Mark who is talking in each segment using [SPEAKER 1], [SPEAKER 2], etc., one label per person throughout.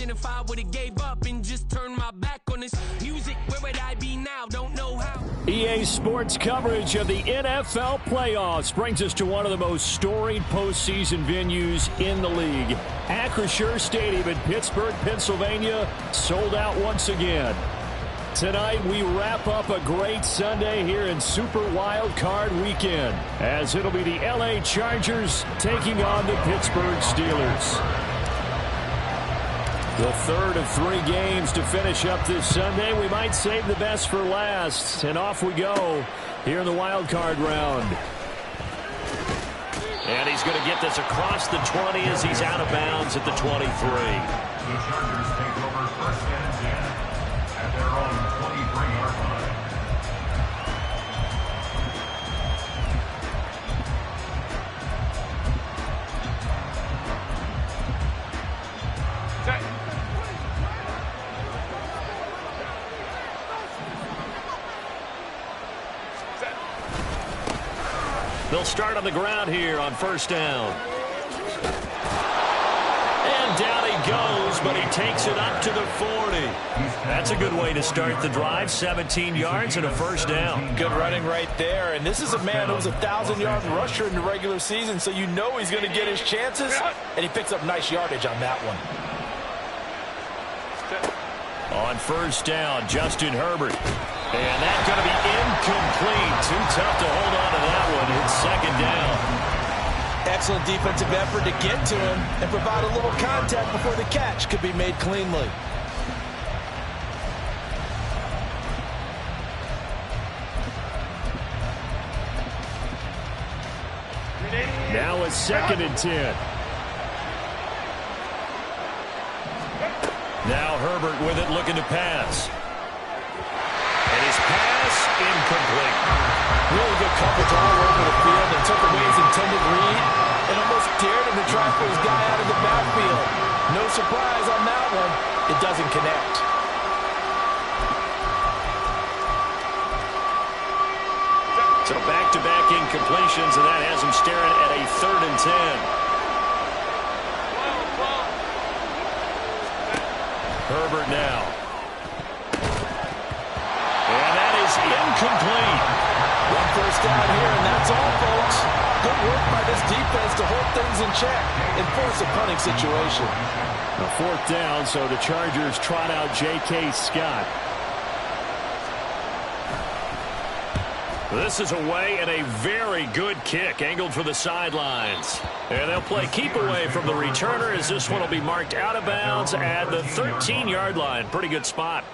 [SPEAKER 1] thinking if I would have gave up and just turned my back on this music, where would I be now? Don't know how.
[SPEAKER 2] EA Sports coverage of the NFL playoffs brings us to one of the most storied postseason venues in the league. Acrisure Stadium in Pittsburgh, Pennsylvania, sold out once again. Tonight, we wrap up a great Sunday here in Super Wild Card Weekend, as it'll be the LA Chargers taking on the Pittsburgh Steelers. The third of 3 games to finish up this Sunday. We might save the best for last, and off we go here in the wild card round.
[SPEAKER 3] And he's going to get this across the 20 as he's out of bounds at the 23.
[SPEAKER 4] The Chargers take over first and 10 at their own 23-yard line.
[SPEAKER 3] They'll start on the ground here on first down. And down he goes, but he takes it up to the 40. That's a good way to start the drive. 17 yards and a first down.
[SPEAKER 5] Good running right there. And this is a man who was a 1,000-yard rusher in the regular season, so you know he's going to get his chances. And he picks up nice yardage on that one.
[SPEAKER 3] On first down, Justin Herbert. And that's going to be incomplete. Too tough to hold on to that one. It's second down.
[SPEAKER 5] Excellent defensive effort to get to him and provide a little contact before the catch could be made cleanly.
[SPEAKER 2] Now it's second and 10.
[SPEAKER 3] Now Herbert with it, looking to pass. And his pass, incomplete.
[SPEAKER 5] Really good coverage all over the field and took away his intended read and almost dared him to try for his guy out of the backfield. No surprise on that one. It doesn't connect.
[SPEAKER 3] So back-to-back incompletions, and that has him staring at a third and 10. Herbert now. And that is incomplete.
[SPEAKER 5] One first down here, and that's all, folks. Good work by this defense to hold things in check and force a punting situation.
[SPEAKER 2] A fourth down, so the Chargers trot out J.K. Scott.
[SPEAKER 3] This is away and a very good kick angled for the sidelines. And they'll play keep away from the returner as this one will be marked out of bounds at the 13-yard line. Pretty good spot.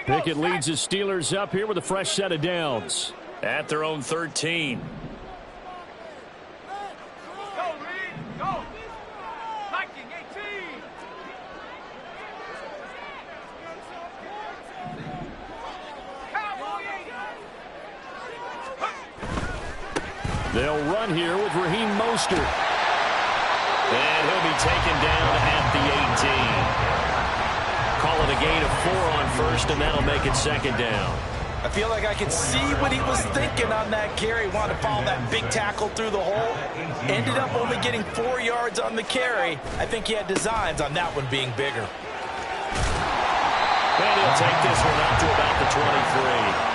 [SPEAKER 2] Pickett leads his Steelers up here with a fresh set of downs.
[SPEAKER 3] At their own 13.
[SPEAKER 2] They'll run here with Raheem Mostert.
[SPEAKER 3] And he'll be taken down at the 18. Call it a gain of 4 on first, and that'll make it second down.
[SPEAKER 5] I feel like I can see what he was thinking on that carry. Wanted to follow that big tackle through the hole. Ended up only getting 4 yards on the carry. I think he had designs on that one being bigger.
[SPEAKER 3] And he'll take this one up to about the 23.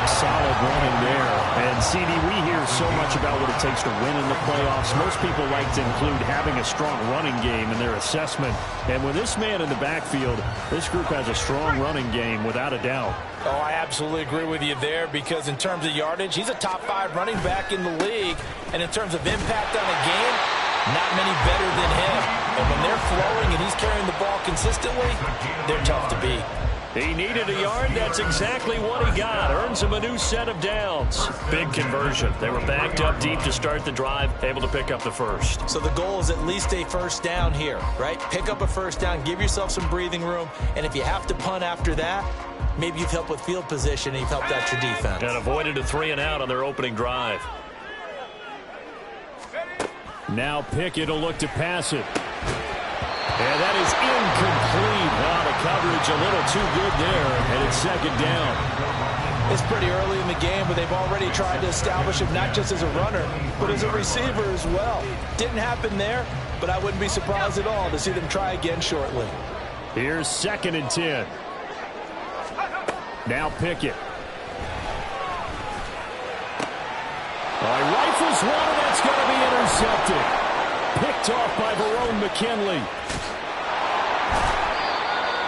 [SPEAKER 2] Solid running there. And, CD, we hear so much about what it takes to win in the playoffs. Most people like to include having a strong running game in their assessment. And with this man in the backfield, this group has a strong running game without a doubt.
[SPEAKER 5] Oh, I absolutely agree with you there, because in terms of yardage, he's a top 5 running back in the league. And in terms of impact on a game, not many better than him. And when they're flowing and he's carrying the ball consistently, they're tough to beat.
[SPEAKER 3] He needed a yard. That's exactly what he got. Earns him a new set of downs. Big conversion. They were backed up deep to start the drive, able to pick up the first.
[SPEAKER 5] So the goal is at least a first down here, right? Pick up a first down, give yourself some breathing room, and if you have to punt after that, maybe you've helped with field position and you've helped out your defense.
[SPEAKER 3] And avoided a 3-and-out on their opening drive.
[SPEAKER 2] Now Pickett will look to pass it. And that is incomplete. Wow, the coverage a little too good there, and it's second down.
[SPEAKER 5] It's pretty early in the game, but they've already tried to establish him not just as a runner, but as a receiver as well. Didn't happen there, but I wouldn't be surprised at all to see them try again shortly.
[SPEAKER 2] Here's 2nd and 10. Now Pickett. He rifles one, and that's going to be intercepted. Picked off by Verone McKinley.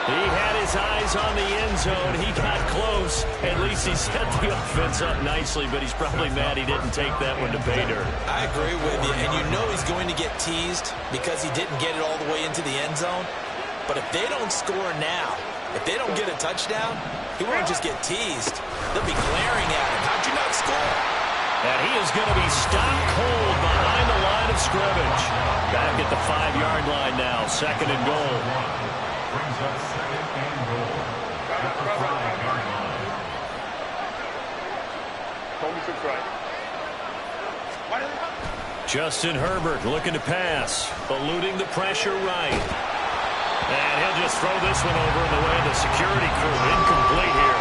[SPEAKER 3] He had his eyes on the end zone. He got close. At least he set the offense up nicely, but he's probably mad he didn't take that one to pay dirt.
[SPEAKER 5] I agree with you, and you know he's going to get teased because he didn't get it all the way into the end zone. But if they don't score now, if they don't get a touchdown, he won't just get teased. They'll be glaring at him. How'd you not score?
[SPEAKER 3] And he is going to be stopped cold behind the line of scrimmage. Back at the 5-yard line now, 2nd and goal.
[SPEAKER 4] Brings up 2nd and goal at the 5-yard line.
[SPEAKER 3] Justin Herbert looking to pass, eluding the pressure right. And he'll just throw this one over in the way of the security crew. Incomplete here.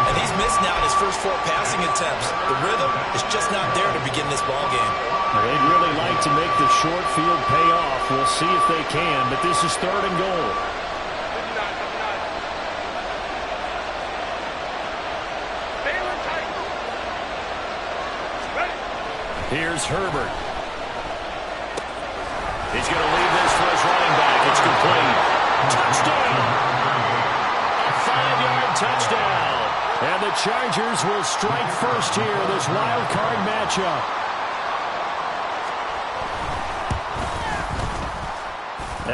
[SPEAKER 5] And he's missed now in his first 4 passing attempts. The rhythm is just not there to begin this ball game.
[SPEAKER 2] They'd really like to make the short field pay off. We'll see if they can, but this is 3rd and goal. Here's Herbert.
[SPEAKER 3] He's going to leave this for his running back. It's complete. Touchdown! A 5-yard touchdown.
[SPEAKER 2] And the Chargers will strike first here in this wild card matchup.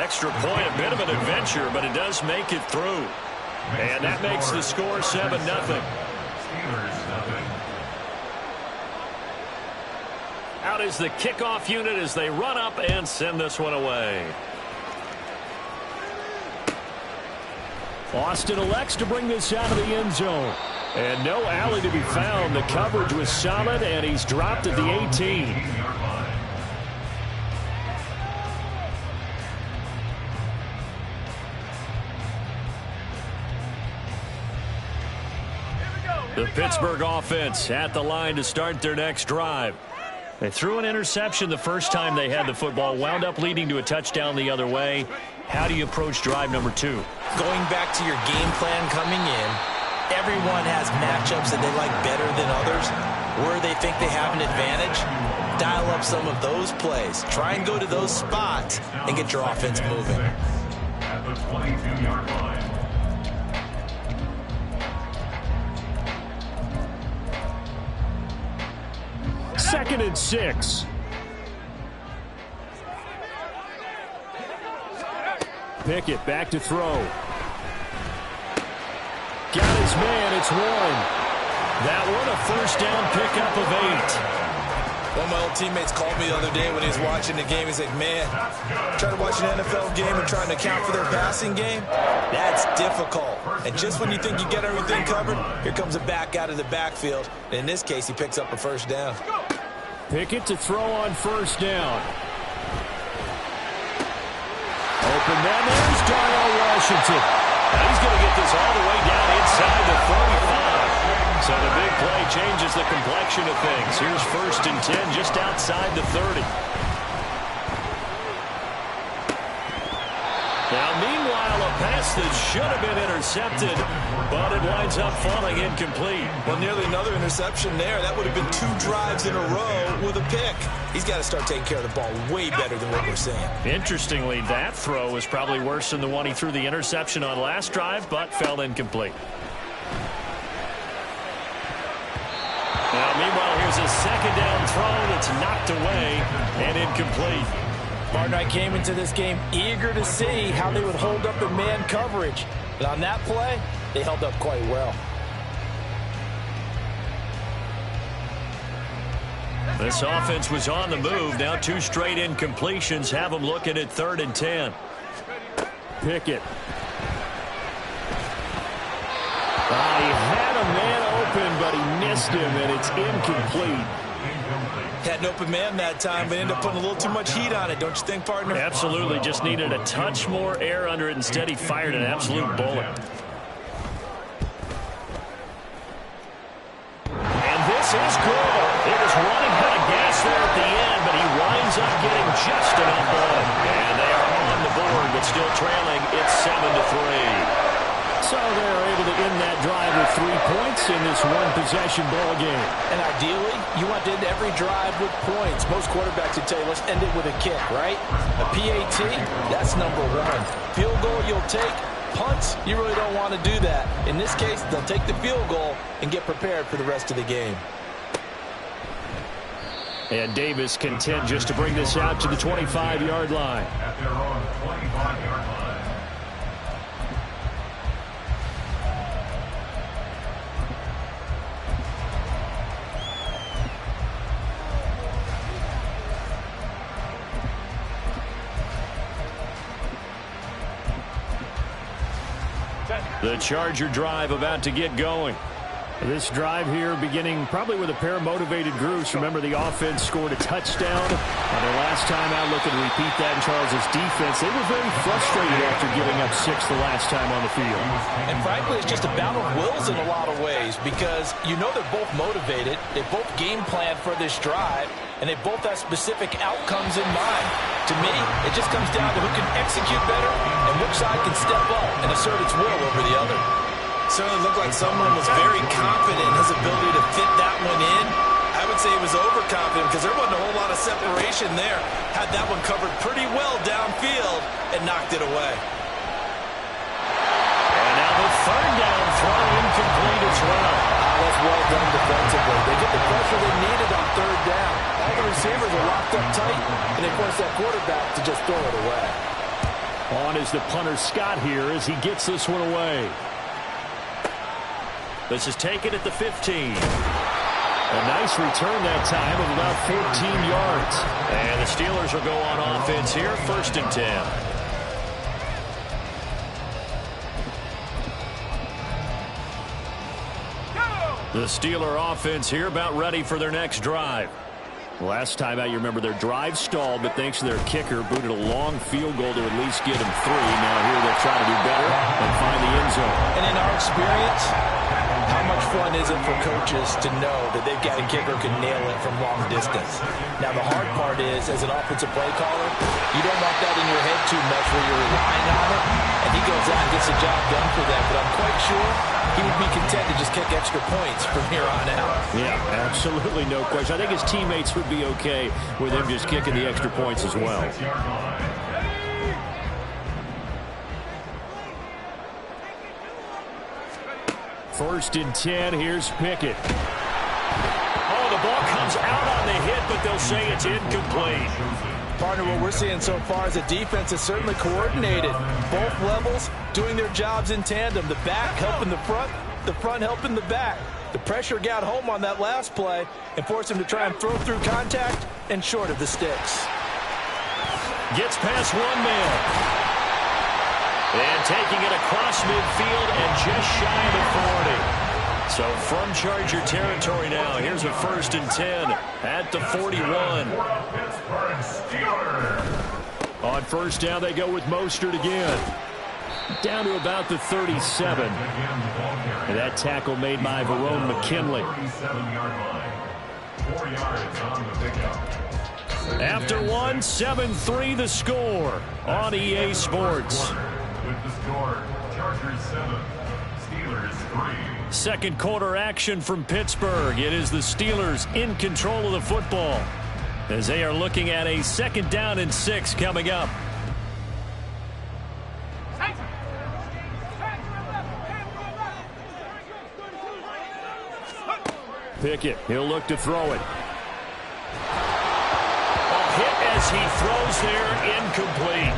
[SPEAKER 3] Extra point, a bit of an adventure, but it does make it through. And that makes the score 7-0.
[SPEAKER 4] Steelers 7.
[SPEAKER 3] Out is the kickoff unit as they run up and send this one away.
[SPEAKER 2] Austin elects to bring this out of the end zone. And no alley to be found. The coverage was solid, and he's dropped at the 18.
[SPEAKER 3] The Pittsburgh offense at the line to start their next drive. They threw an interception the first time they had the football, wound up leading to a touchdown the other way. How do you approach drive number 2?
[SPEAKER 5] Going back to your game plan coming in, everyone has matchups that they like better than others. Where they think they have an advantage, dial up some of those plays. Try and go to those spots and get your offense moving.
[SPEAKER 4] At the 22-yard line.
[SPEAKER 2] 2nd and 6. Pickett back to throw. Got his man. It's Warren. That one a first down pickup of 8.
[SPEAKER 5] One of my old teammates called me the other day when he was watching the game. He's like, man, trying to watch an NFL game and trying to account for their passing game, that's difficult. And just when you think you get everything covered, here comes a back out of the backfield. And in this case, he picks up a first down.
[SPEAKER 2] Pickett to throw on first down. Open man. There's Darnell Washington.
[SPEAKER 3] Now he's going to get this all the way down inside the 45. So the big play changes the complexion of things. Here's 1st and 10 just outside the 30. Now, meanwhile, a pass that should have been intercepted, but it winds up falling incomplete.
[SPEAKER 5] Well, nearly another interception there. That would have been 2 drives in a row with a pick. He's got to start taking care of the ball way better than what we're seeing.
[SPEAKER 3] Interestingly, that throw was probably worse than the one he threw the interception on last drive, but fell incomplete. Now, meanwhile, here's a 2nd down throw that's knocked away and incomplete.
[SPEAKER 5] Partner, I came into this game eager to see how they would hold up in man coverage. But on that play, they held up quite well.
[SPEAKER 3] This offense was on the move. Now 2 straight incompletions have them looking at 3rd and 10.
[SPEAKER 2] Pickett. He had a man open, but he missed him, and it's incomplete.
[SPEAKER 5] Had an open man that time, but ended up putting a little too much heat on it, don't you think, partner?
[SPEAKER 3] Absolutely. Just needed a touch more air under it. Instead, he fired an absolute bullet. And this is good. It was running out of gas there at the end, but he winds up getting just enough on. And they are on the board, but still trailing. It's 7-3.
[SPEAKER 2] So they're able to end that drive with 3 points in this one-possession ball game.
[SPEAKER 5] And ideally, you want to end every drive with points. Most quarterbacks would tell you, let's end it with a kick, right? A PAT, that's number one. Field goal you'll take. Punts, you really don't want to do that. In this case, they'll take the field goal and get prepared for the rest of the game.
[SPEAKER 2] And Davis content just to bring this out to the 25-yard line.
[SPEAKER 4] At their own 25-yard line.
[SPEAKER 3] The Charger drive about to get going.
[SPEAKER 2] This drive here beginning probably with a pair of motivated groups. Remember, the offense scored a touchdown on their last time out. Looking to repeat that in Charles' defense. They were very frustrated after giving up 6 the last time on the field.
[SPEAKER 5] And frankly, it's just a battle of wills in a lot of ways because you know they're both motivated. They both game plan for this drive, and they both have specific outcomes in mind. To me, it just comes down to who can execute better and which side can step up and assert its will over the other.
[SPEAKER 6] Certainly looked like someone was very confident in his ability to fit that one in. I would say he was overconfident because there wasn't a whole lot of separation there. Had that one covered pretty well downfield and knocked it away.
[SPEAKER 3] And now the third down throw incomplete as well.
[SPEAKER 5] That's well done defensively. They get the pressure they needed on third down. All the receivers are locked up tight, and they force that quarterback to just throw it away.
[SPEAKER 2] On is the punter Scott here as he gets this one away.
[SPEAKER 3] This is taken at the 15.
[SPEAKER 2] A nice return that time of about 14 yards.
[SPEAKER 3] And the Steelers will go on offense here, 1st and 10. The Steeler offense here about ready for their next drive.
[SPEAKER 2] Last time out, you remember their drive stalled, but thanks to their kicker, booted a long field goal to at least get them 3. Now here they'll try to do better and find the end zone.
[SPEAKER 5] And in our experience, how much fun is it for coaches to know that they've got a kicker who can nail it from long distance? Now, the hard part is, as an offensive play caller, you don't want that in your head too much where you're relying on it, and he goes out and gets the job done for them. But I'm quite sure he would be content to just kick extra points from here on out.
[SPEAKER 2] Yeah, absolutely no question. I think his teammates would be okay with him just kicking the extra points as well. First and 10, here's Pickett.
[SPEAKER 3] Oh, the ball comes out on the hit, but they'll say it's incomplete.
[SPEAKER 5] Partner, what we're seeing so far is the defense is certainly coordinated. Both levels doing their jobs in tandem. The back helping the front helping the back. The pressure got home on that last play and forced him to try and throw through contact and short of the sticks.
[SPEAKER 3] Gets past one man. And taking it across midfield and just shy of the 40. So from Charger territory now, here's a 1st and 10 at the 41.
[SPEAKER 2] On first down, they go with Mostert again. Down to about the 37. And that tackle made by Verone McKinley.
[SPEAKER 4] 37-yard line. 4 yards on the pickup.
[SPEAKER 2] After one, 7-3 the score on EA Sports.
[SPEAKER 4] With the score, Chargers 7, Steelers 3.
[SPEAKER 2] Second quarter action from Pittsburgh. It is the Steelers in control of the football as they are looking at a 2nd down and 6 coming up. Pickett, he'll look to throw it.
[SPEAKER 3] Hit as he throws there, incomplete.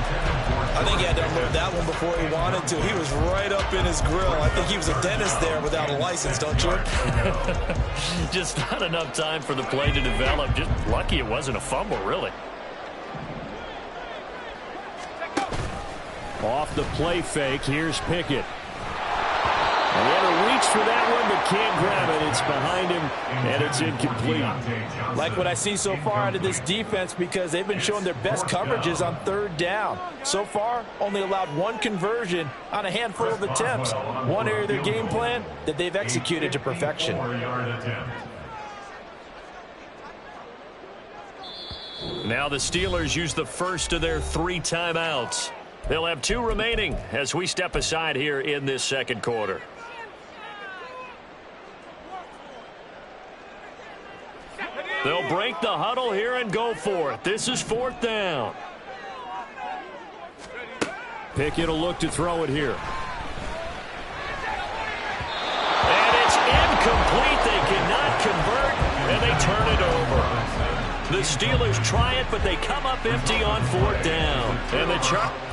[SPEAKER 6] I think he had to unload that one before he wanted to. He was right up in his grill. I think he was a dentist there without a license, don't you?
[SPEAKER 3] Just not enough time for the play to develop. Just lucky it wasn't a fumble, really.
[SPEAKER 2] Off the play fake, here's Pickett. And they had to reach for that one, but can't grab it. It's behind him, and it's incomplete.
[SPEAKER 5] Like what I see so far out of this defense, because they've been showing their best coverages on third down. So far, only allowed one conversion on a handful of attempts. One area of their game plan that they've executed to perfection.
[SPEAKER 3] Now the Steelers use the first of their 3 timeouts. They'll have 2 remaining as we step aside here in this second quarter. They'll break the huddle here and go for it. This is 4th down.
[SPEAKER 2] Pickett will look to throw it here.
[SPEAKER 3] And it's incomplete. They cannot convert, and they turn it over. The Steelers try it, but they come up empty on 4th down. And the Chargers.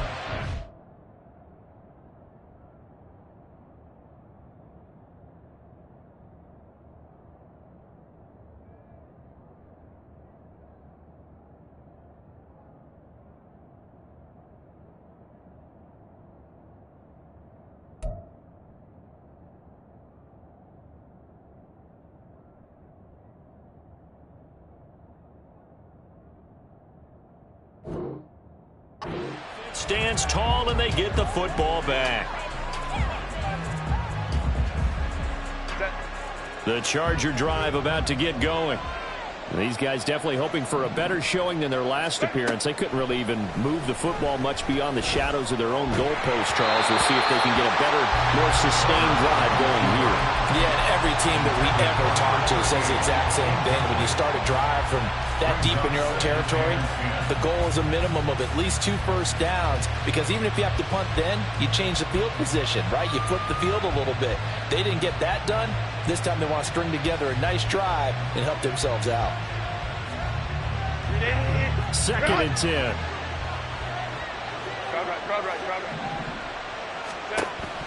[SPEAKER 3] Stands tall, and they get the football back. The Charger drive about to get going.
[SPEAKER 2] These guys definitely hoping for a better showing than their last appearance. They couldn't really even move the football much beyond the shadows of their own goalpost, Charles. We'll see if they can get a better, more sustained drive going here.
[SPEAKER 5] Yeah, and every team that we ever talk to says the exact same thing. When you start a drive from that deep in your own territory, the goal is a minimum of at least 2 first downs, because even if you have to punt then, you change the field position, right? You flip the field a little bit. They didn't get that done. This time they want to string together a nice drive and help themselves out.
[SPEAKER 2] 2nd and 10.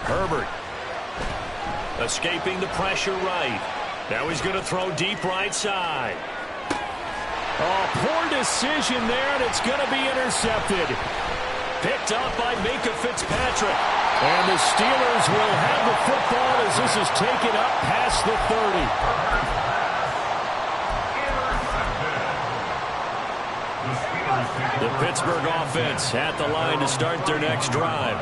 [SPEAKER 3] Herbert escaping the pressure right. Now he's going to throw deep right side.
[SPEAKER 2] Oh, poor decision there, and it's going to be intercepted.
[SPEAKER 3] Picked up by Minkah Fitzpatrick.
[SPEAKER 2] And the Steelers will have the football as this is taken up past the 30.
[SPEAKER 3] The Pittsburgh offense at the line to start their next drive.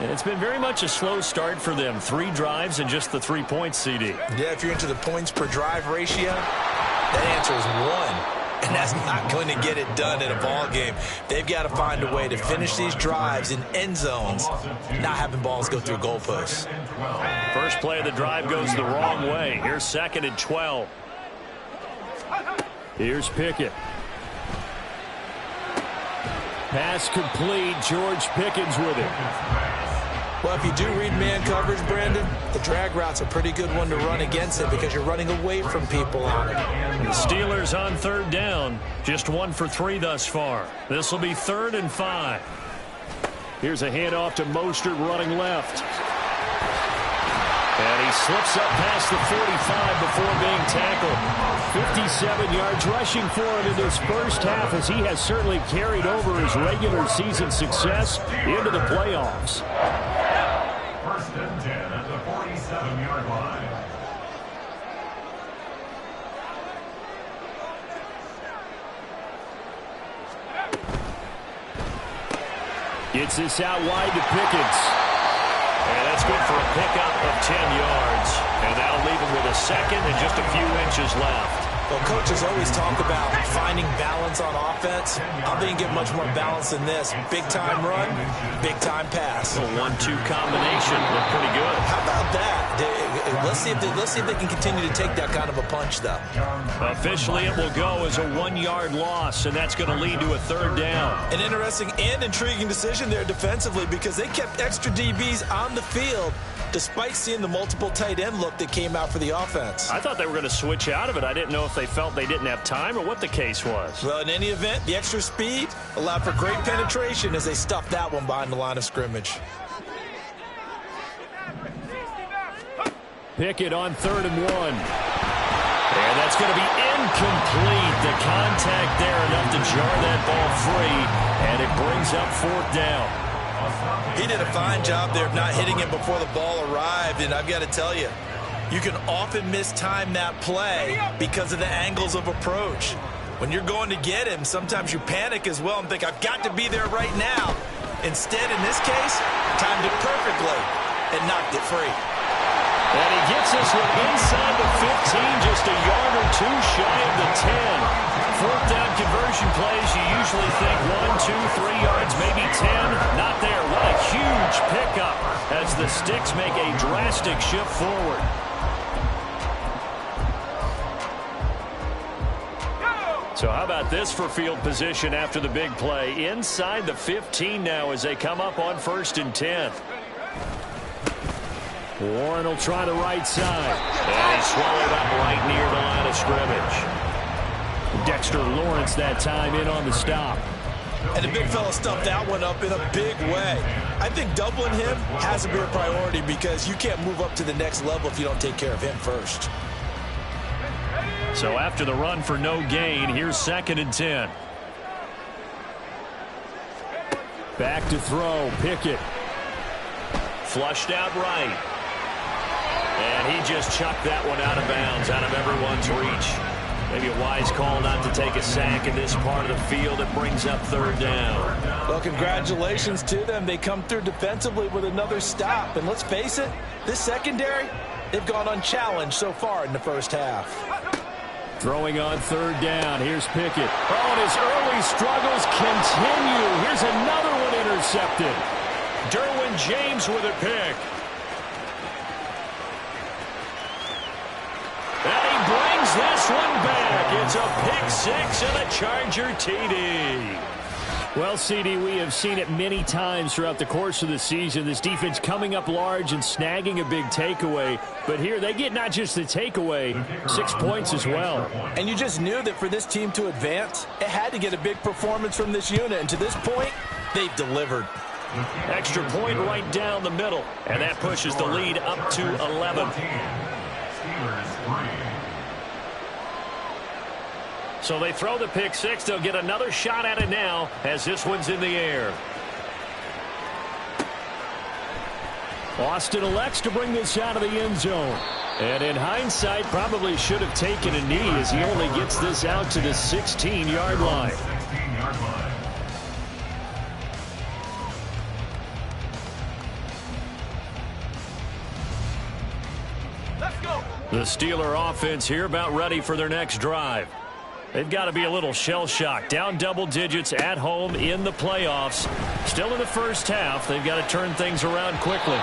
[SPEAKER 3] And it's been very much a slow start for them. 3 drives and just the 3 points, CD.
[SPEAKER 6] Yeah, if you're into the points per drive ratio, that answer is 1. And that's not going to get it done in a ball game. They've got to find a way to finish these drives in end zones, not having balls go through goalposts.
[SPEAKER 3] First play of the drive goes the wrong way. Here's 2nd and 12.
[SPEAKER 2] Here's Pickett. Pass complete. George Pickens with it.
[SPEAKER 6] Well, if you do read man coverage, Brandon, the drag route's a pretty good one to run against it because you're running away from people on it.
[SPEAKER 3] The Steelers on 3rd down. Just 1 for 3 thus far. This will be 3rd and 5.
[SPEAKER 2] Here's a handoff to Mostert running left. And he slips up past the 45 before being tackled. 57 yards rushing for him in this first half, as he has certainly carried over his regular season success into the playoffs.
[SPEAKER 4] 1st and 10 at the 47-yard line.
[SPEAKER 3] Gets this out wide to Pickens. And that's good for a pickup of 10 yards. And that'll leave him with a 2nd and just a few inches left.
[SPEAKER 6] Well, coaches always talk about finding balance on offense. I think get much more balance than this. Big-time run, big-time pass.
[SPEAKER 3] A 1-2 combination. Looked pretty good.
[SPEAKER 6] How about that? Let's see if they can continue to take that kind of a punch, though.
[SPEAKER 3] Officially, it will go as a 1-yard loss, and that's going to lead to a 3rd down.
[SPEAKER 6] An interesting and intriguing decision there defensively, because they kept extra DBs on the field despite seeing the multiple tight end look that came out for the offense.
[SPEAKER 3] I thought they were going to switch out of it. I didn't know if they felt they didn't have time or what the case was.
[SPEAKER 6] Well, in any event, the extra speed allowed for great penetration as they stuffed that one behind the line of scrimmage.
[SPEAKER 2] Pickett on 3rd and 1.
[SPEAKER 3] And that's going to be incomplete. The contact there enough to jar that ball free, and it brings up 4th down.
[SPEAKER 6] He did a fine job there of not hitting him before the ball arrived, and I've got to tell you, you can often mistime that play because of the angles of approach. When you're going to get him, sometimes you panic as well and think, I've got to be there right now. Instead, in this case, timed it perfectly and knocked it free.
[SPEAKER 3] And he gets this one inside the 15, just a yard or two shy of the 10. Fourth down conversion plays, you usually think 1, 2, 3 yards, maybe 10. Not there. What a huge pickup as the Sticks make a drastic shift forward. So how about this for field position after the big play? Inside the 15 now as they come up on 1st and 10.
[SPEAKER 2] Warren will try the right side.
[SPEAKER 3] And he's swallowed up right near the line of scrimmage.
[SPEAKER 2] Dexter Lawrence that time in on the stop.
[SPEAKER 6] And the big fella stuffed that one up in a big way. I think doubling him has to be a priority because you can't move up to the next level if you don't take care of him first.
[SPEAKER 3] So after the run for no gain, here's 2nd and 10.
[SPEAKER 2] Back to throw. Pickett.
[SPEAKER 3] Flushed out right. And he just chucked that one out of bounds, out of everyone's reach. Maybe a wise call not to take a sack in this part of the field. It brings up 3rd down.
[SPEAKER 6] Well, congratulations to them. They come through defensively with another stop. And let's face it, this secondary, they've gone unchallenged so far in the first half.
[SPEAKER 2] Throwing on 3rd down. Here's Pickett. Oh, and his early struggles continue. Here's another one intercepted.
[SPEAKER 3] Derwin James with a pick. And he brings this one back. It's a pick 6 and a Charger TD.
[SPEAKER 2] Well, CD, we have seen it many times throughout the course of the season. This defense coming up large and snagging a big takeaway. But here they get not just the takeaway, 6 points as well.
[SPEAKER 6] And you just knew that for this team to advance, it had to get a big performance from this unit. And to this point, they've delivered.
[SPEAKER 3] Extra point right down the middle. And that pushes the lead up to 11. So they throw the pick 6. They'll get another shot at it now as this one's in the air.
[SPEAKER 2] Austin elects to bring this out of the end zone. And in hindsight, probably should have taken a knee as he only gets this out to the 16-yard line.
[SPEAKER 3] The Steeler offense here about ready for their next drive. They've got to be a little shell-shocked. Down double digits at home in the playoffs. Still in the first half. They've got to turn things around quickly.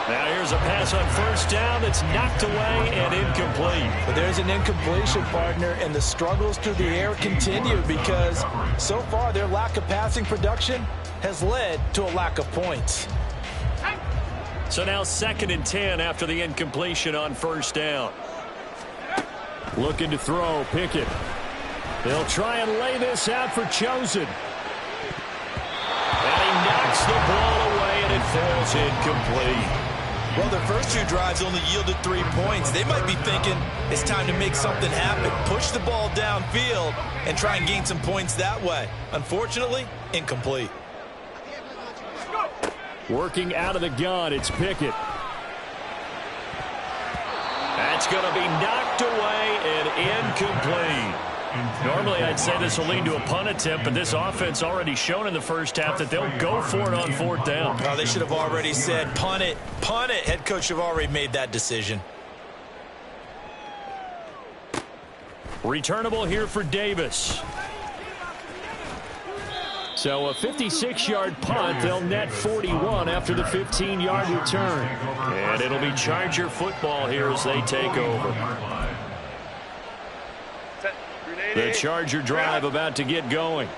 [SPEAKER 3] Now here's a pass on 1st down that's knocked away and incomplete.
[SPEAKER 6] But there's an incompletion, partner, and the struggles through the air continue because so far their lack of passing production has led to a lack of points.
[SPEAKER 3] So now 2nd and 10 after the incompletion on 1st down.
[SPEAKER 2] Looking to throw, Pickett. They'll try and lay this out for Chosen.
[SPEAKER 3] And he knocks the ball away and it falls incomplete.
[SPEAKER 6] Well, their first 2 drives only yielded 3 points. They might be thinking it's time to make something happen. Push the ball downfield and try and gain some points that way. Unfortunately, incomplete.
[SPEAKER 2] Working out of the gun, it's Pickett.
[SPEAKER 3] That's going to be knocked away and incomplete. Normally, I'd say this will lead to a punt attempt, but this offense already shown in the first half that they'll go for it on 4th down.
[SPEAKER 6] Oh, they should have already said, punt it, punt it. Head coach have already made that decision.
[SPEAKER 3] Returnable here for Davis.
[SPEAKER 2] So a 56-yard punt. They'll net 41 after the 15-yard return.
[SPEAKER 3] And it'll be Charger football here as they take over. The Charger drive about to get going.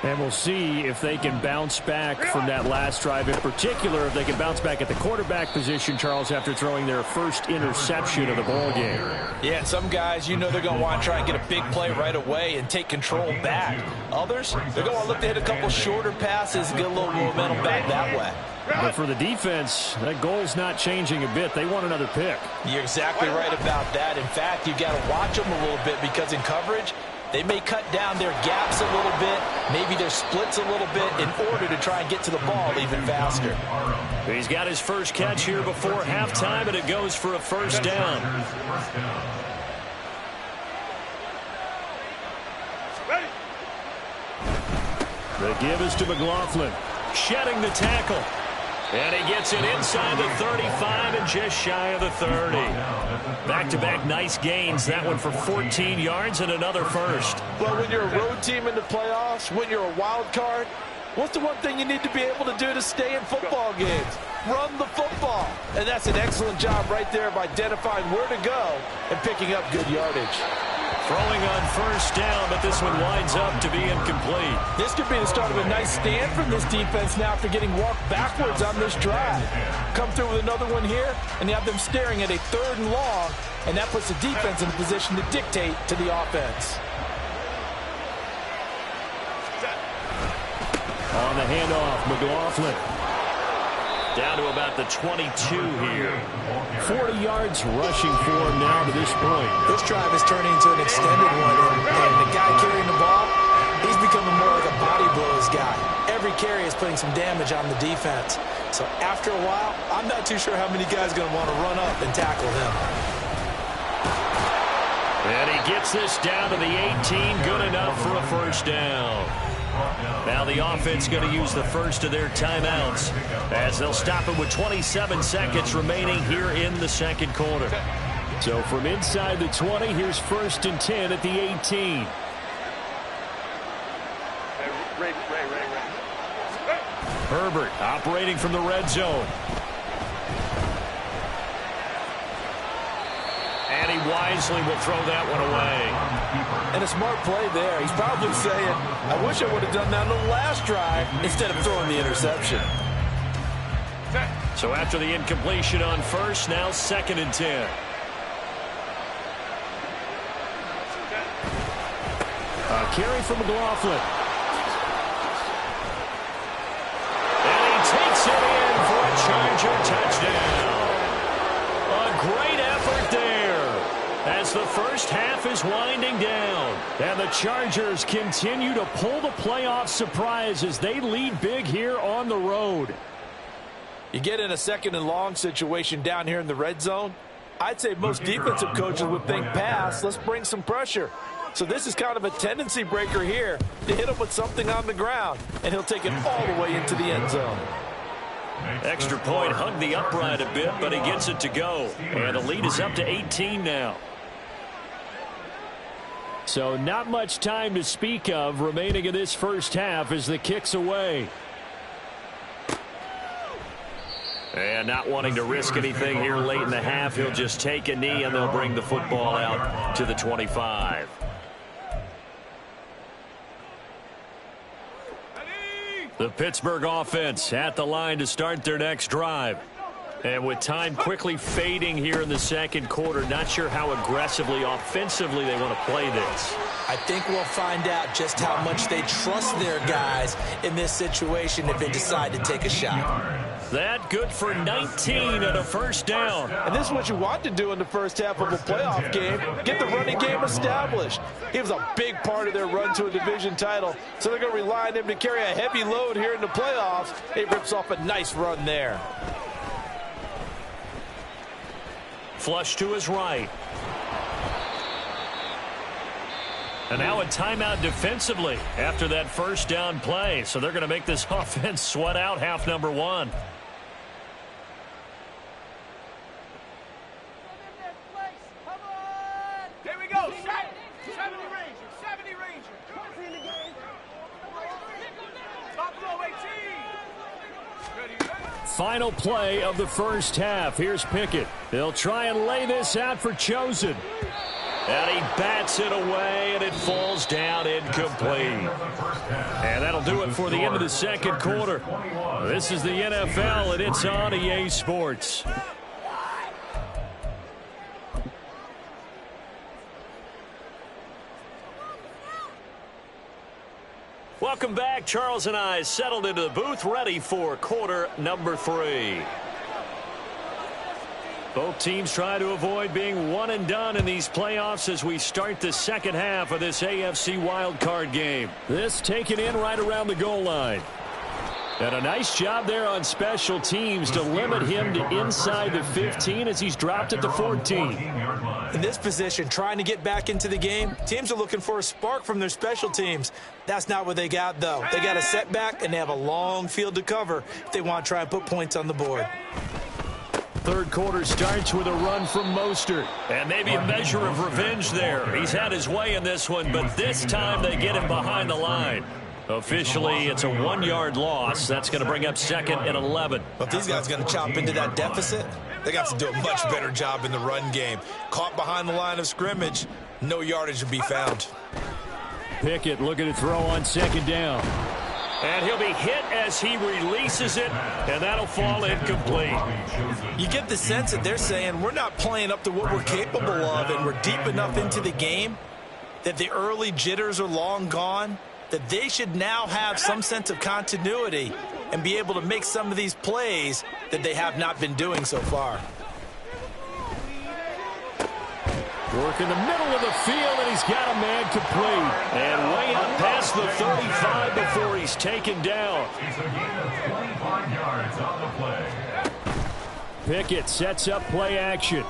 [SPEAKER 2] And we'll see if they can bounce back from that last drive. In particular, if they can bounce back at the quarterback position, Charles, after throwing their first interception of the ball game.
[SPEAKER 6] Yeah, and some guys, you know they're going to want to try and get a big play right away and take control back. Others, they're going to look to hit a couple shorter passes and get a little momentum back that way.
[SPEAKER 2] But for the defense, that goal's not changing a bit. They want another pick.
[SPEAKER 6] You're exactly right about that. In fact, you've got to watch them a little bit because in coverage,
[SPEAKER 5] They may cut down their gaps a little bit, maybe their splits a little bit in order to try and get to the ball even faster.
[SPEAKER 3] He's got his first catch here before halftime, and it goes for a first down.
[SPEAKER 2] The give is to McLaughlin.
[SPEAKER 3] Shedding the tackle. And he gets it inside the 35 and just shy of the 30. Back-to-back nice gains. That one for 14 yards and another first.
[SPEAKER 5] Well, when you're a road team in the playoffs, when you're a wild card, what's the one thing you need to be able to do to stay in football games? Run the football. And that's an excellent job right there of identifying where to go and picking up good yardage.
[SPEAKER 3] Throwing on first down, but this one winds up to be incomplete.
[SPEAKER 5] This could be the start of a nice stand from this defense now after getting walked backwards on this drive. Come through with another one here, and you have them staring at a 3rd and long, and that puts the defense in a position to dictate to the offense.
[SPEAKER 2] On the handoff, McLaughlin.
[SPEAKER 3] Down to about the 22 here.
[SPEAKER 2] 40 yards rushing for him now to this point.
[SPEAKER 5] This drive is turning into an extended one, and the guy carrying the ball, he's becoming more like a body blows guy. Every carry is putting some damage on the defense. So after a while, I'm not too sure how many guys are going to want to run up and tackle him.
[SPEAKER 3] And he gets this down to the 18, good enough for a first down. Now the offense going to use the first of their timeouts as they'll stop it with 27 seconds remaining here in the second quarter.
[SPEAKER 2] So from inside the 20, here's 1st and 10 at the 18.
[SPEAKER 3] Herbert operating from the red zone. And he wisely will throw that one away.
[SPEAKER 5] And a smart play there. He's probably saying, I wish I would have done that on the last drive instead of throwing the interception.
[SPEAKER 3] So after the incompletion on first, now 2nd and 10.
[SPEAKER 2] A carry from McLaughlin.
[SPEAKER 3] And he takes it in for a Charger touchdown. A great effort there as the first half is winding down.
[SPEAKER 2] And the Chargers continue to pull the playoff surprise as they lead big here on the road.
[SPEAKER 5] You get in a 2nd and long situation down here in the red zone, I'd say most defensive coaches would think pass, let's bring some pressure. So this is kind of a tendency breaker here to hit him with something on the ground, and he'll take it all the way into the end zone.
[SPEAKER 3] Extra point hugged the upright a bit, but he gets it to go. And the lead is up to 18 now.
[SPEAKER 2] So not much time to speak of remaining in this first half as the kick's away.
[SPEAKER 3] And not wanting to risk anything here late in the half, he'll just take a knee and they'll bring the football out to the 25. The Pittsburgh offense at the line to start their next drive. And with time quickly fading here in the second quarter, not sure how aggressively, offensively they want to play this.
[SPEAKER 5] I think we'll find out just how much they trust their guys in this situation if they decide to take a shot.
[SPEAKER 3] That good for 19 and a first down.
[SPEAKER 5] And this is what you want to do in the first half of a playoff game. Get the running game established. He was a big part of their run to a division title, so they're going to rely on him to carry a heavy load here in the playoffs. He rips off a nice run there.
[SPEAKER 3] Flush to his right. And now a timeout defensively after that first down play. So they're going to make this offense sweat out half number one.
[SPEAKER 7] Here we go. 70 Ranger. 70 Ranger. Top row 18.
[SPEAKER 2] Final play of the first half. Here's Pickett. They'll try and lay this out for Chosen.
[SPEAKER 3] And he bats it away, and it falls down incomplete. And that'll do it for the end of the second quarter. This is the NFL, and it's on EA Sports. Welcome back. Charles and I settled into the booth, ready for quarter number 3. Both teams try to avoid being one and done in these playoffs as we start the second half of this AFC wildcard game.
[SPEAKER 2] This taken in right around the goal line. And a nice job there on special teams to limit him to inside the 15 as he's dropped at the 14.
[SPEAKER 5] In this position, trying to get back into the game, teams are looking for a spark from their special teams. That's not what they got, though. They got a setback, and they have a long field to cover if they want to try and put points on the board.
[SPEAKER 2] Third quarter starts with a run from Mostert.
[SPEAKER 3] And maybe a measure of revenge there. He's had his way in this one, but this time they get him behind the line. Officially, it's a 1-yard loss. That's going to bring up 2nd and 11.
[SPEAKER 6] But these guys are going to chop into that deficit. They got to do a much better job in the run game. Caught behind the line of scrimmage, no yardage to be found.
[SPEAKER 2] Pickett looking to throw on 2nd down.
[SPEAKER 3] And he'll be hit as he releases it, and that'll fall incomplete.
[SPEAKER 6] You get the sense that they're saying we're not playing up to what we're capable of, and we're deep enough into the game that the early jitters are long gone, that they should now have some sense of continuity and be able to make some of these plays that they have not been doing so far.
[SPEAKER 2] Work in the middle of the field, and he's got a man complete.
[SPEAKER 3] And way up past the 35 before he's taken down.
[SPEAKER 4] It's a gain of 25 yards on the play.
[SPEAKER 2] Pickett sets up play action.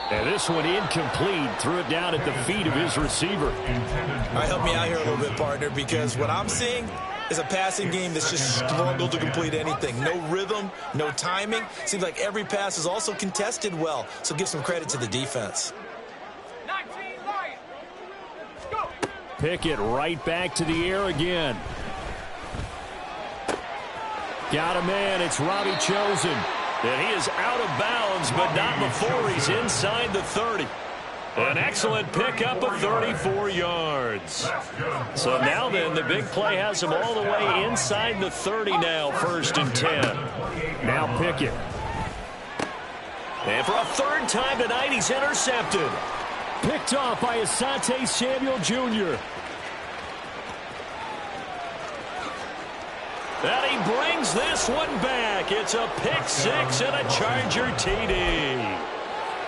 [SPEAKER 2] And this one incomplete. Threw it down at the feet of his receiver.
[SPEAKER 6] All right, help me out here a little bit, partner, because what I'm seeing is a passing game that's just struggled to complete anything. No rhythm, no timing. Seems like every pass is also contested well, so give some credit to the defense.
[SPEAKER 7] 19 Lions. Go.
[SPEAKER 2] Pickett right back to the air again. Got a man. It's Robbie Chosen.
[SPEAKER 3] And he is out of bounds, but not before he's inside the 30. An excellent pickup of 34 yards. So now then, the big play has him all the way inside the 30 now, 1st and 10.
[SPEAKER 2] Now Pickett.
[SPEAKER 3] And for a 3rd time tonight, he's intercepted.
[SPEAKER 2] Picked off by Asante Samuel Jr.
[SPEAKER 3] And he brings this one back. It's a pick 6 and a Charger TD.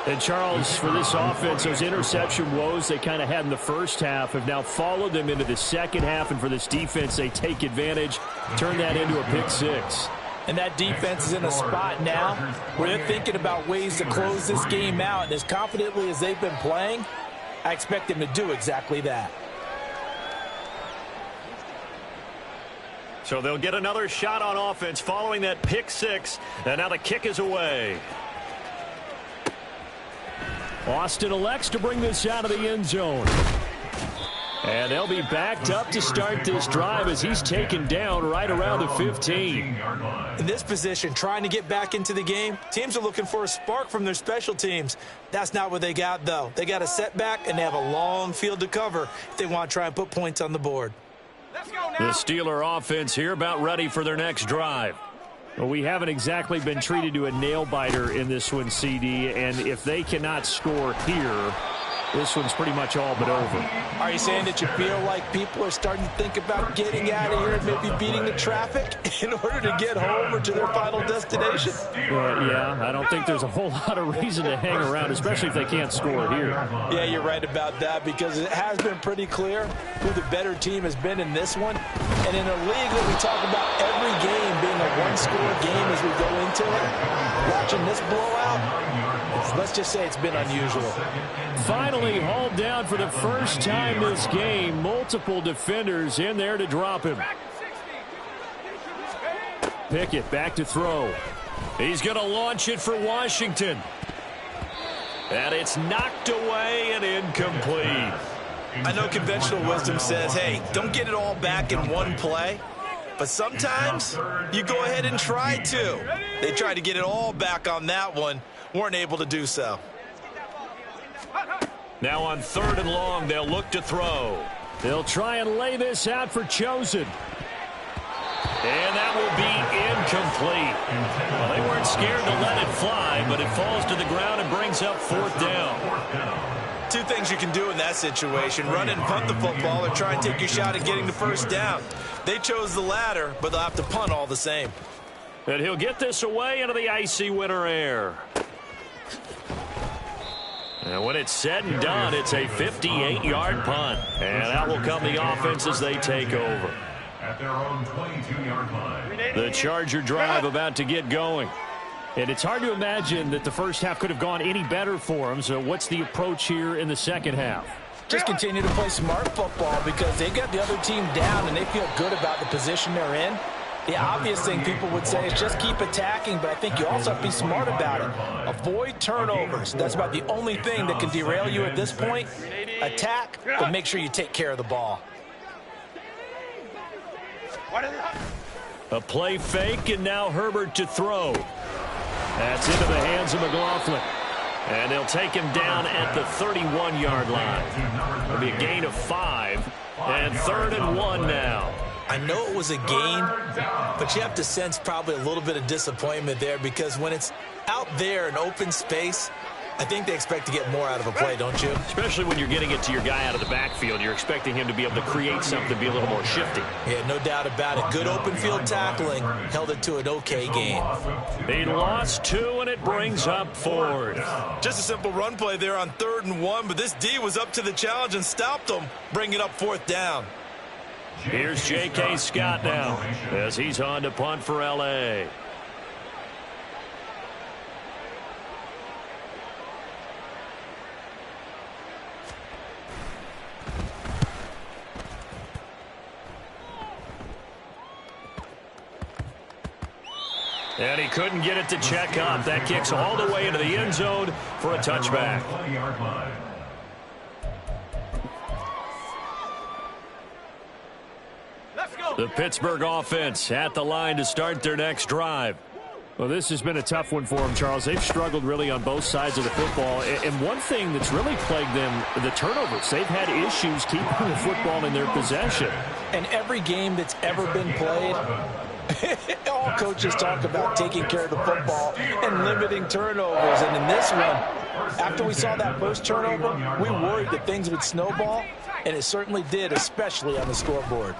[SPEAKER 2] And Charles, for this offense, those interception woes they kind of had in the first half have now followed them into the second half. And for this defense, they take advantage, turn that into a pick 6.
[SPEAKER 5] And that defense is in a spot now where they're thinking about ways to close this game out. And as confidently as they've been playing, I expect them to do exactly that.
[SPEAKER 3] So they'll get another shot on offense following that pick 6. And now the kick is away.
[SPEAKER 2] Austin elects to bring this out of the end zone. And they'll be backed up to start this drive as he's taken down right around the 15.
[SPEAKER 5] In this position, trying to get back into the game, teams are looking for a spark from their special teams. That's not what they got, though. They got a setback, and they have a long field to cover if they want to try and put points on the board.
[SPEAKER 7] Let's go now.
[SPEAKER 3] The Steeler offense here about ready for their next drive.
[SPEAKER 2] Well, we haven't exactly been treated to a nail-biter in this one, CD, and if they cannot score here, this one's pretty much all but over.
[SPEAKER 5] Are you saying that you feel like people are starting to think about getting out of here and maybe beating the traffic in order to get home or to their final destination?
[SPEAKER 2] Yeah, I don't think there's a whole lot of reason to hang around, especially if they can't score here.
[SPEAKER 5] Yeah, you're right about that because it has been pretty clear who the better team has been in this one. And in a league that we talk about every game being a one-score game as we go into it, watching this blowout, let's just say it's been unusual.
[SPEAKER 2] Finally hauled down for the first time this game. Multiple defenders in there to drop him. Pickett back to throw.
[SPEAKER 3] He's going to launch it for Washington. And it's knocked away and incomplete.
[SPEAKER 6] I know conventional wisdom says, hey, don't get it all back in one play. But sometimes you go ahead and try to. They tried to get it all back on that one. Weren't able to do so.
[SPEAKER 3] Now on 3rd and long, they'll look to throw.
[SPEAKER 2] They'll try and lay this out for Chosen.
[SPEAKER 3] And that will be incomplete. Well, they weren't scared to let it fly, but it falls to the ground and brings up 4th down.
[SPEAKER 6] Two things you can do in that situation, run and punt the football or try and take your shot at getting the first down. They chose the latter, but they'll have to punt all the same.
[SPEAKER 3] And he'll get this away into the icy winter air. And when it's said and done, it's a 58-yard punt. And out will come the offense as they take over.
[SPEAKER 4] At their own 22-yard line.
[SPEAKER 2] The Charger drive about to get going. And it's hard to imagine that the first half could have gone any better for them. So what's the approach here in the second half?
[SPEAKER 5] Just continue to play smart football because they got the other team down and they feel good about the position they're in. The obvious thing people would say is just keep attacking, but I think you also have to be smart about it. Avoid turnovers. That's about the only thing that can derail you at this point. Attack, but make sure you take care of the ball.
[SPEAKER 2] A play fake, and now Herbert to throw. That's into the hands of McLaughlin. And they'll take him down at the 31-yard line. It'll be a gain of 5, and 3rd and 1 now.
[SPEAKER 6] I know it was a gain, but you have to sense probably a little bit of disappointment there because when it's out there in open space, I think they expect to get more out of a play, don't you?
[SPEAKER 3] Especially when you're getting it to your guy out of the backfield. You're expecting him to be able to create something, be a little more shifty.
[SPEAKER 6] Yeah, no doubt about it. Good open field tackling held it to an okay gain.
[SPEAKER 3] He lost 2, and it brings up 4th.
[SPEAKER 6] Just a simple run play there on 3rd and 1, but this D was up to the challenge and stopped them, bringing up 4th down.
[SPEAKER 3] Here's J.K. Scott now as he's on to punt for L.A. And he couldn't get it to check up. That kicks all the way into the end zone for a touchback. The Pittsburgh offense at the line to start their next drive.
[SPEAKER 2] Well, this has been a tough one for them, Charles. They've struggled really on both sides of the football. And one thing that's really plagued them, the turnovers. They've had issues keeping the football in their possession.
[SPEAKER 5] And every game that's ever been played, all coaches talk about taking care of the football and limiting turnovers. And in this one, after we saw that first turnover, we worried that things would snowball, and it certainly did, especially on the scoreboard.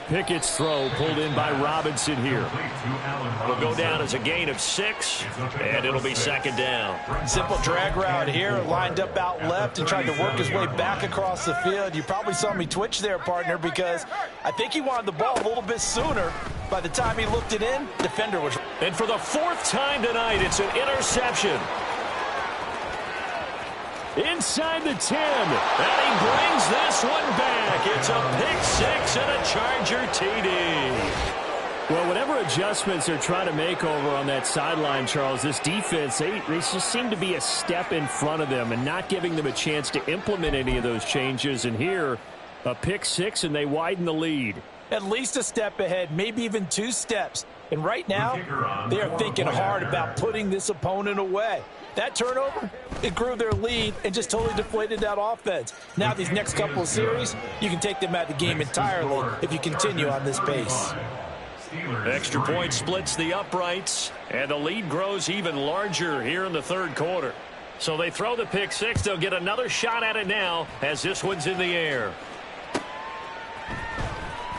[SPEAKER 2] Pickett's throw pulled in by Robinson here.
[SPEAKER 3] It'll go down as a gain of 6, and it'll be 2nd down.
[SPEAKER 5] Simple drag route here, lined up out left and tried to work his way back across the field. You probably saw me twitch there, partner, because I think he wanted the ball a little bit sooner. By the time he looked it in, defender was...
[SPEAKER 3] And for the 4th time tonight, it's an interception.
[SPEAKER 2] Inside the 10.
[SPEAKER 3] And he brings this one back. It's a pick 6 and a Charger TD.
[SPEAKER 2] Well, whatever adjustments they're trying to make over on that sideline, Charles, this defense, they just seem to be a step in front of them and not giving them a chance to implement any of those changes. And here, a pick 6, and they widen the lead.
[SPEAKER 5] At least a step ahead, maybe even 2 steps. And right now, they are thinking hard about putting this opponent away. That turnover, it grew their lead and just totally deflated that offense. Now these next couple of series, you can take them out of the game entirely if you continue on this pace.
[SPEAKER 3] Extra point splits the uprights, and the lead grows even larger here in the 3rd quarter. So they throw the pick 6. They'll get another shot at it now as this one's in the air.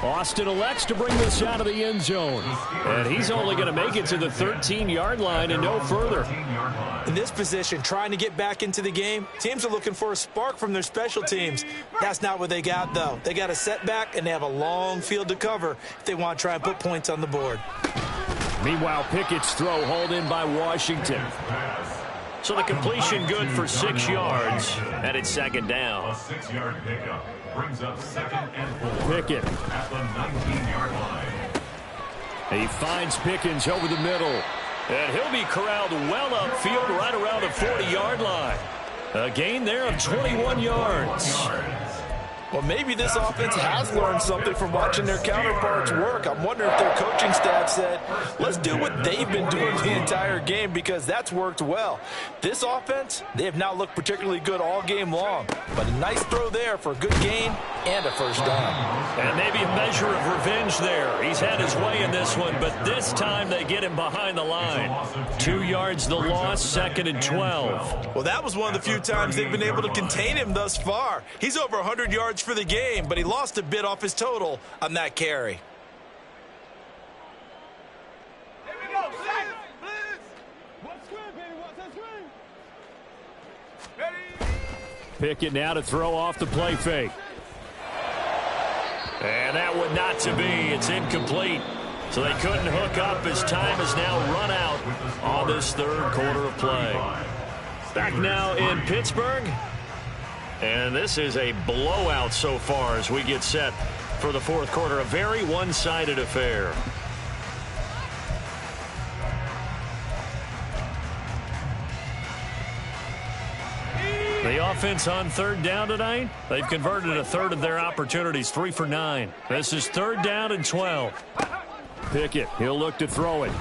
[SPEAKER 2] Austin elects to bring this out of the end zone. And he's only going to make it to the 13-yard line and no further.
[SPEAKER 6] In this position, trying to get back into the game, teams are looking for a spark from their special teams. That's not what they got, though. They got a setback, and they have a long field to cover if they want to try and put points on the board.
[SPEAKER 2] Meanwhile, Pickett's throw hauled in by Washington.
[SPEAKER 3] So the completion good for 6 yards, and it's 2nd down.
[SPEAKER 4] A 6-yard pickup brings up 2nd and 4
[SPEAKER 2] Pickett
[SPEAKER 4] at the 19-yard line.
[SPEAKER 2] He finds Pickens over the middle.
[SPEAKER 3] And he'll be corralled well upfield right around the 40-yard line. A gain there of 21 yards.
[SPEAKER 5] Well, maybe this offense has learned something from watching their counterparts work. I'm wondering if their coaching staff said, let's do what they've been doing the entire game, because that's worked well. This offense, they have not looked particularly good all game long. But a nice throw there for a good gain and a 1st down.
[SPEAKER 3] And maybe a measure of revenge there. He's had his way in this one, but this time they get him behind the line. 2 yards the loss, 2nd and 12.
[SPEAKER 6] Well, that was one of the few times they've been able to contain him thus far. He's over 100 yards for the game, but he lost a bit off his total on that carry.
[SPEAKER 7] Here we go, sack, blitz. What's good, baby? What's that screen?
[SPEAKER 2] Pickett now to throw off the play fake.
[SPEAKER 3] And that would not to be. It's incomplete. So they couldn't hook up as time has now run out on this third quarter of play. Back now in Pittsburgh. And this is a blowout so far as we get set for the fourth quarter. A very one-sided affair. The offense on third down tonight, they've converted a third of their opportunities, 3 for 9. This is third down and 12.
[SPEAKER 2] Pickett, he'll look to throw it.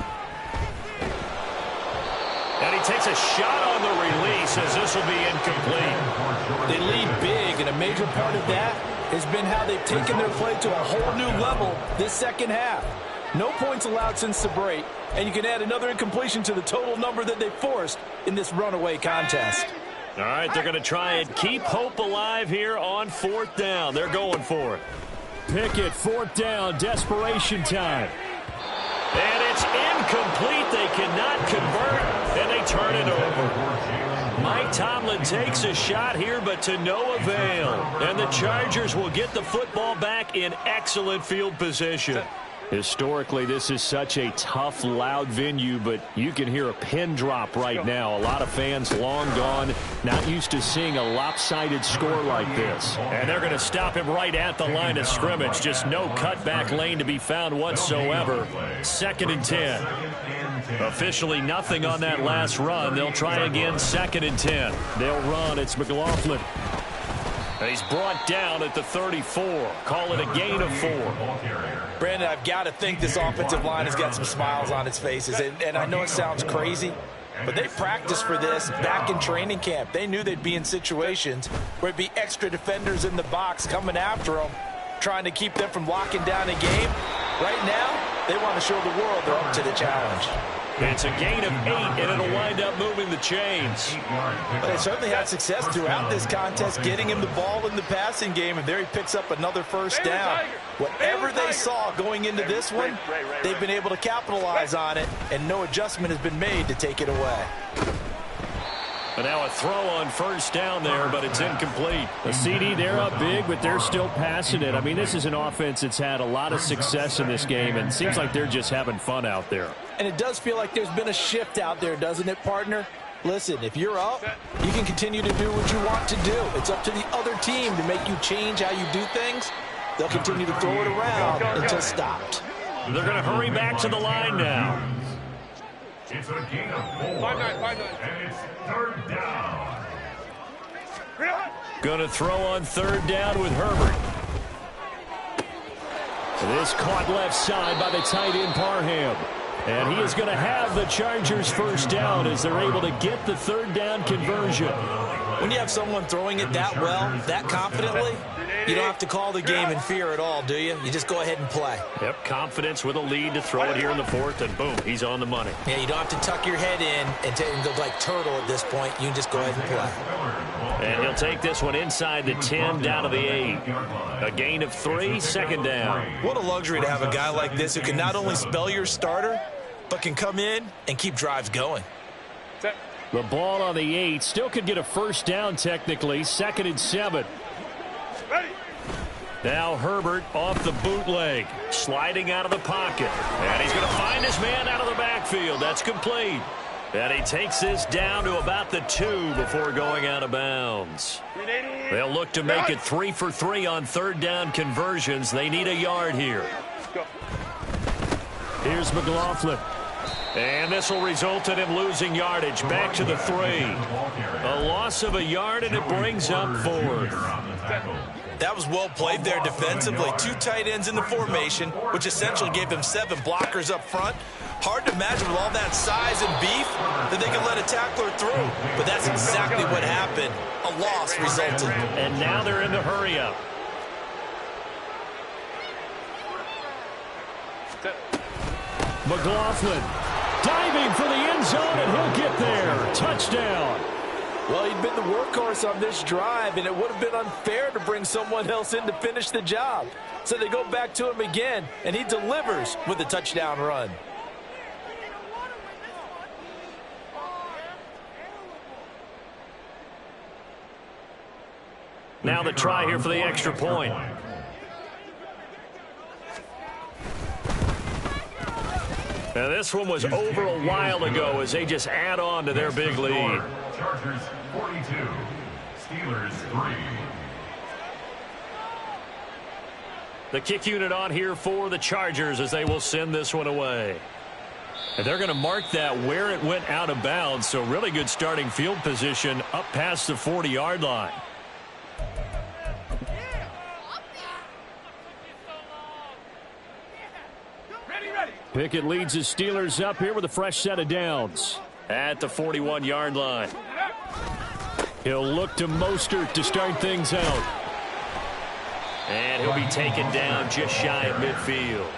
[SPEAKER 3] And he takes a shot on the release as this will be incomplete.
[SPEAKER 5] They lead big, and a major part of that has been how they've taken their play to a whole new level this second half. No points allowed since the break, and you can add another incompletion to the total number that they forced in this runaway contest.
[SPEAKER 3] All right, they're going to try and keep hope alive here on fourth down. They're going for it.
[SPEAKER 2] Pickett, fourth down, desperation time.
[SPEAKER 3] And it's incomplete. They cannot convert, and they turn it over. Mike Tomlin takes a shot here, but to no avail. And the Chargers will get the football back in excellent field position.
[SPEAKER 2] Historically, this is such a tough, loud venue, but you can hear a pin drop right now. A lot of fans long gone, not used to seeing a lopsided score like this.
[SPEAKER 3] And they're going to stop him right at the line of scrimmage. Just no cutback lane to be found whatsoever. 2nd and 10. Officially nothing on that last run. They'll try again, 2nd and 10.
[SPEAKER 2] They'll run. It's McLaughlin.
[SPEAKER 3] He's brought down at the 34. Call it a gain of 4.
[SPEAKER 5] Brandon, I've got to think this offensive line has got some smiles on its faces. And I know it sounds crazy, but they practiced for this back in training camp. They knew they'd be in situations where it'd be extra defenders in the box coming after them, trying to keep them from locking down a game. Right now, they want to show the world they're up to the challenge.
[SPEAKER 3] It's a gain of 8, and it'll wind up moving the chains.
[SPEAKER 5] But they certainly had success throughout this contest, getting him the ball in the passing game, and there he picks up another first down. Whatever they saw going into this one, they've been able to capitalize on it, and no adjustment has been made to take it away.
[SPEAKER 3] But now a throw on first down there, but it's incomplete.
[SPEAKER 2] The CD, they're up big, but they're still passing it. I mean, this is an offense that's had a lot of success in this game, and it seems like they're just having fun out there.
[SPEAKER 5] And it does feel like there's been a shift out there, doesn't it, partner? Listen, if you're up, you can continue to do what you want to do. It's up to the other team to make you change how you do things. They'll continue to throw it around until stopped.
[SPEAKER 3] They're going to hurry back to the line now.
[SPEAKER 4] It's a gain of 4. And it's third down.
[SPEAKER 3] Going to throw on third down with Herbert.
[SPEAKER 2] This caught left side by the tight end Parham. And he is going to have the Chargers first down as they're able to get the third down conversion.
[SPEAKER 5] When you have someone throwing it that well, that confidently, you don't have to call the game in fear at all, do you? You just go ahead and play.
[SPEAKER 3] Yep, confidence with a lead to throw it here in the fourth, and boom, he's on the money.
[SPEAKER 5] Yeah, you don't have to tuck your head in and go like turtle at this point. You can just go ahead and play.
[SPEAKER 3] And he'll take this one inside the 10, down to the 8. A gain of 3, second down.
[SPEAKER 6] What a luxury to have a guy like this who can not only spell your starter, but can come in and keep drives going.
[SPEAKER 2] The ball on the 8 still could get a first down technically. 2nd and 7.
[SPEAKER 3] Now Herbert off the bootleg, sliding out of the pocket. And he's going to find his man out of the backfield. That's complete. And he takes this down to about the 2 before going out of bounds. They'll look to make it 3 for 3 on third down conversions. They need a yard here.
[SPEAKER 2] Here's McLaughlin.
[SPEAKER 3] And this will result in him losing yardage back to the 3. A loss of a yard, and it brings up 4th.
[SPEAKER 6] That was well played there defensively. 2 tight ends in the formation, which essentially gave them 7 blockers up front. Hard to imagine with all that size and beef that they could let a tackler through. But that's exactly what happened. A loss resulted.
[SPEAKER 3] And now they're in the hurry-up.
[SPEAKER 2] McLaughlin diving for the end zone, and he'll get there. Touchdown.
[SPEAKER 5] Well, he'd been the workhorse on this drive, and it would have been unfair to bring someone else in to finish the job. So they go back to him again, and he delivers with a touchdown run.
[SPEAKER 3] Now the try here for the extra point. Now this one was over a while ago as they just add on to their big lead.
[SPEAKER 4] Chargers 42, Steelers 3.
[SPEAKER 3] The kick unit on here for the Chargers as they will send this one away. And they're going to mark that where it went out of bounds, so really good starting field position up past the 40-yard line.
[SPEAKER 2] Pickett leads his Steelers up here with a fresh set of downs.
[SPEAKER 3] At the 41-yard line.
[SPEAKER 2] He'll look to Mostert to start things out.
[SPEAKER 3] And he'll be taken down just shy of midfield.